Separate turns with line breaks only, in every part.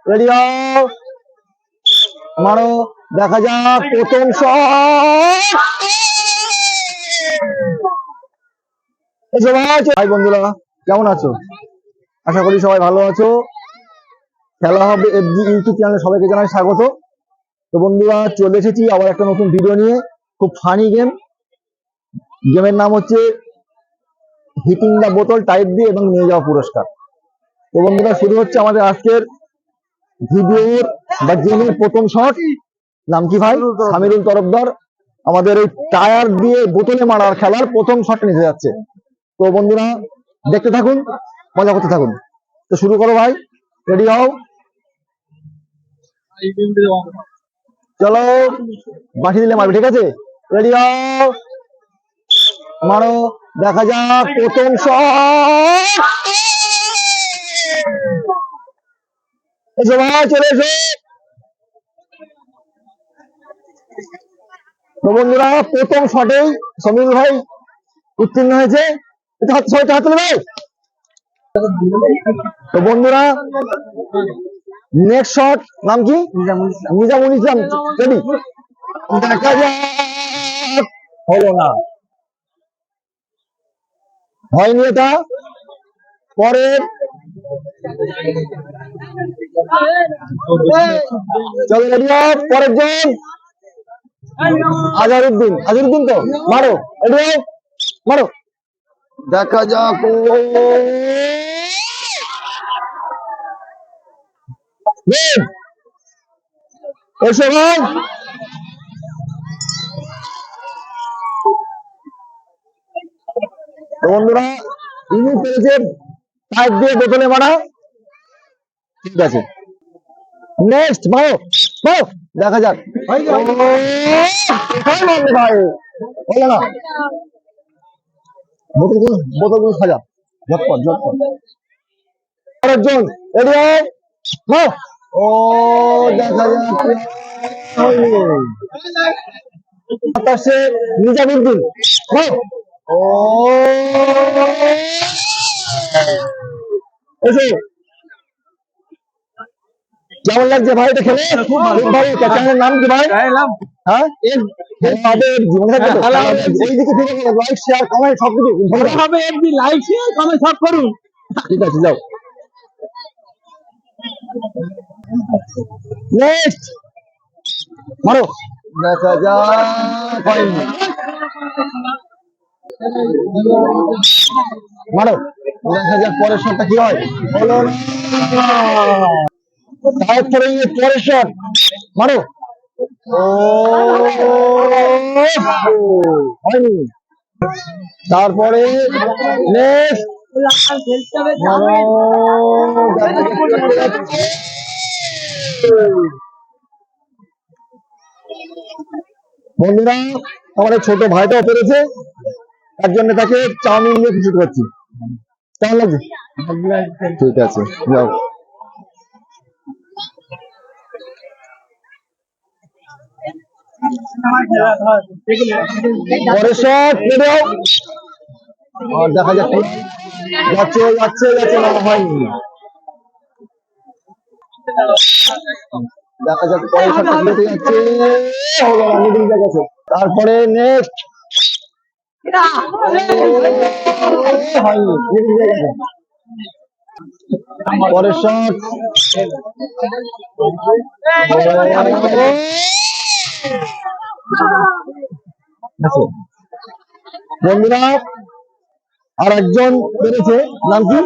Ready হও, মারো, দেখা যাক প্রথম শট। ভাই বন্ধুরা কেমন আছো? আশা করি সবাই ভালো আছো। খেলা হবে এফজি ইউটিউব চ্যানেলে সবাইকে জানাই স্বাগত। তো বন্ধুরা চলে এসেছি আবার একটা নতুন ভিডিও নিয়ে। খুব ফানি গেম। গেমের নাম হচ্ছে হিটিং দা বোতল টাইপ দিয়ে এবং নিয়ে যাওয়া পুরস্কার। তো বন্ধুরা শুরু হচ্ছে আমাদের আজকের ভিডিওর বা গেমের প্রথম শট। নাম কি ভাই? সামিরুল তরফদার আমাদের এই টায়ার দিয়ে বোতলে মারার খেলার প্রথম শট নিতে যাচ্ছে। তো বন্ধুরা দেখতে থাকুন, মজা করতে থাকুন। তো শুরু করো ভাই, রেডি হও, চলো। বাঁশি দিলে মারবে, ঠিক আছে? রেডি হও, মারো, দেখা যাক প্রথম শট। এসো ভাই, চলে এসো। তো বন্ধুরা প্রথম শটেই সমীর ভাই উত্তীর্ণ হয়েছে। হাত তুলে ভাই। তো বন্ধুরা নেক্সট শট নাম কি? নিজামুল ইসলাম। রেডি, দেখা যাক। হলো না, হয়নি এটা। পরে চলো রেডি হও, পরের জন আজহারউদ্দিন। আজহারউদ্দিন তো মারো, রেডি হও, মারো, দেখা যাক। এসো ভাই। বন্ধুরা ইনি পেরেছে পাইপ দিয়ে বোতলে মারা। ঠিক আছে, নেক্সট মারো, মারো, দেখা যাক। ভাই হলো না, বোতলগুলো সাজা, ঝটপট ঝটপট। আরেকজন রেডি হয়, মারো। ও দেখা যাক আকাশে নিজামুদ্দিন। ও এসো। কেমন লাগছে ভাই এটা খেলে? খুব ভালো। চ্যানেলের নাম কি ভাই? হ্যাঁ, আমাদের জীবনে এইদিকে লাইক শেয়ার কমেন্ট সবকিছু হবে। এফবি লাইক শেয়ার কমেন্ট সব করুন। ঠিক আছে, যাও নেক্সট, মারো, দেখা যাক। হয়নি, মারো, দেখা যাক পরের শটটা কি হয়। হলো না, পরের শট মারো। ও হয়নি। তারপরে নেক্সট, বন্ধুরা আমাদের ছোট ভাইটাও পেরেছে, তার জন্য তাকে চাউমিন দিয়ে খুশি করছি। কেমন লাগছে? ঠিক আছে, যাও। পরের শট বেরো, আর দেখা যাচ্ছে যাচ্ছে যাচ্ছে যাচ্ছে না, হয়নি। দেখা যাক পরের শটটা কেটে যাচ্ছে, হলো না, মিডিল গেছে। তারপরে নেক্সট, হয়নি, মিডিল গেছে। পরের শট, বন্ধুরা আর একজন পেরেছে। নাম কি?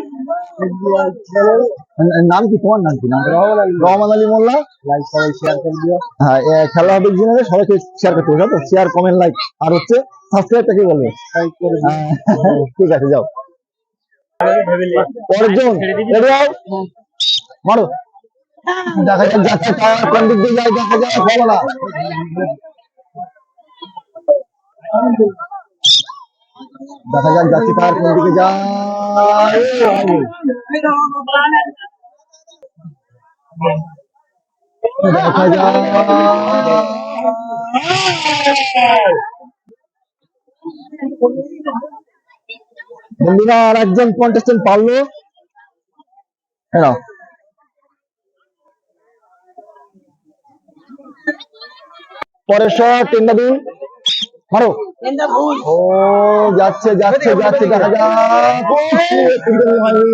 নাম কি তোমার? নাম কি? রহমান আলী মোল্লা। লাইক সবাই শেয়ার করে দিও। হ্যাঁ, খেলা হবে চ্যানেলে সবাইকে শেয়ার করতে হবে, শেয়ার কমেন্ট লাইক আর হচ্ছে সাবস্ক্রাইবটা কি বলবে? ঠিক আছে, যাও। পরের জন রেডি হও, মারো, দেখা যাক যাচ্ছে কোন দিক দিয়ে যায়, দেখা যাক। হলো না, দেখা যাক যাচ্ছে তার কোন দিকে যায়। দেখা যাক, বন্ধুরা আর একজন কন্টেস্টেন্ট পারলো। পরের শট, টেন্ডা দুল মারো। ও যাচ্ছে যাচ্ছে যাচ্ছে, দেখা যাক। একটুর জন্য হয়নি,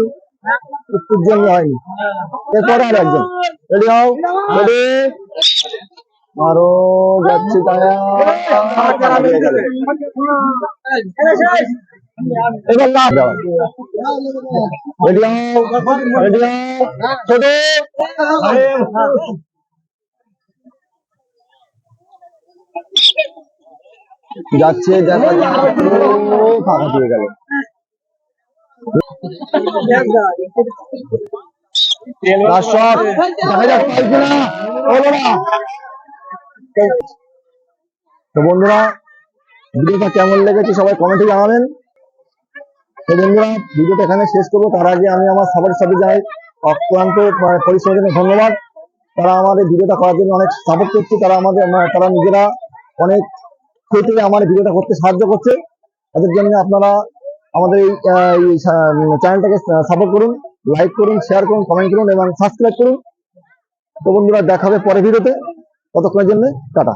একটুর জন্য হয়নি। এরপরে আর একজন, রেডি হও, রেডি মারো, যাচ্ছে তায়া। এবার লাভ রেডি হও, রেডি হও, ছোট যাচ্ছে, দেখা যাক। ও ফাঁকা দিয়ে গেল। লাস্ট শট, দেখা যাক পাই কিনা, হলো না। তো বন্ধুরা, ভিডিওটা কেমন লেগেছে সবাই কমেন্টে জানাবেন। তো বন্ধুরা, ভিডিওটা এখানে শেষ করবো। তার আগে আমি আমার সবার সাথে যাই অক্লান্ত পরিশ্রমের জন্য ধন্যবাদ। তারা আমাদের ভিডিওটা করার জন্য অনেক সাপোর্ট করছে। তারা নিজেরা অনেক খেটে আমার ভিডিওটা করতে সাহায্য করছে। তাদের জন্য আপনারা আমাদের এই চ্যানেলটাকে সাপোর্ট করুন, লাইক করুন, শেয়ার করুন, কমেন্ট করুন এবং সাবস্ক্রাইব করুন। তো বন্ধুরা, দেখা হবে পরের ভিডিওতে। ততক্ষণের জন্য টাটা।